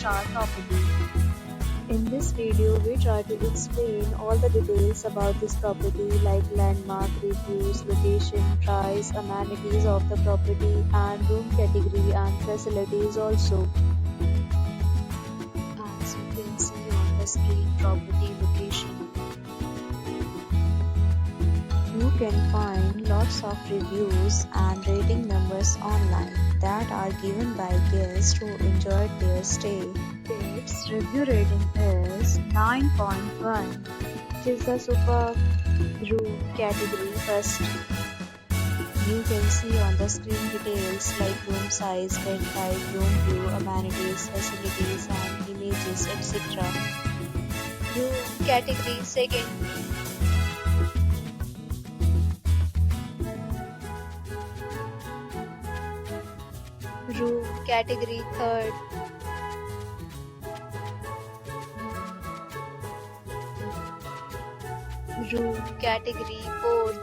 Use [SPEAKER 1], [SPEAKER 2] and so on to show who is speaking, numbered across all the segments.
[SPEAKER 1] 5-star property. In this video, we try to explain all the details about this property like landmark, reviews, location, price, amenities of the property and room category and facilities also. As you can see on the screen, property location. You can find lots of reviews and rating numbers online that are given by guests who enjoyed their stay. Its review rating is 9.1. It is the superb room category first. You can see on the screen details like room size, bed type, room view, amenities, facilities and images, etc. Room category second. Room category third. Room category fourth.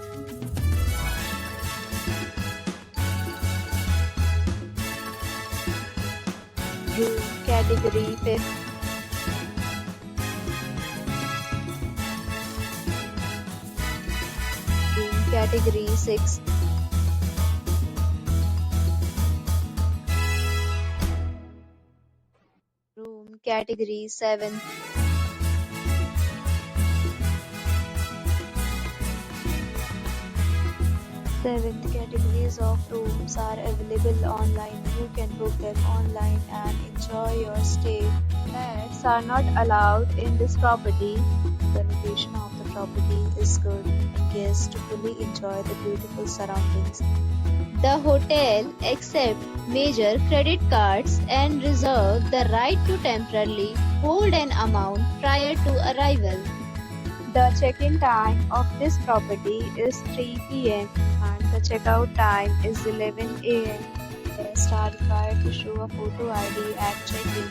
[SPEAKER 1] Room category fifth. Room category sixth. Room category 7th. Seventh categories of rooms are available online. You can book them online and enjoy your stay. Pets are not allowed in this property. The location of the property is good and guests fully enjoy the beautiful surroundings.
[SPEAKER 2] The hotel accepts major credit cards and reserves the right to temporarily hold an amount prior to arrival.
[SPEAKER 1] The check-in time of this property is 3 p.m. and the checkout time is 11 a.m. Guests are required to show a photo ID at check-in.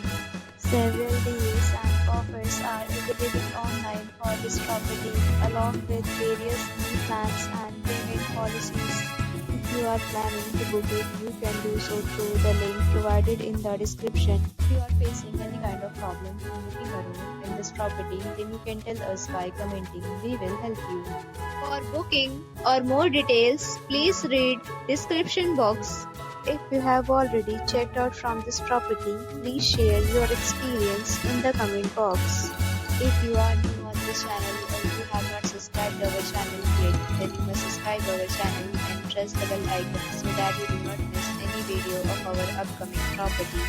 [SPEAKER 1] Several deals and offers are available online for this property along with various new plans and payment policies. If you are planning to book it, you can do so through the link provided in the description. If you are facing any kind of problem in booking a room in this property, then you can tell us by commenting. We will help you.
[SPEAKER 2] For booking or more details, please read description box.
[SPEAKER 1] If you have already checked out from this property, please share your experience in the comment box.
[SPEAKER 2] If you are new on this channel or you have not subscribed our channel yet, then you must subscribe our channel and press the bell icon so that you do not miss any video of our upcoming property.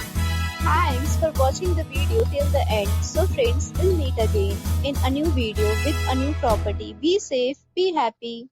[SPEAKER 2] Thanks for watching the video till the end. So friends, we'll meet again in a new video with a new property. Be safe, be happy.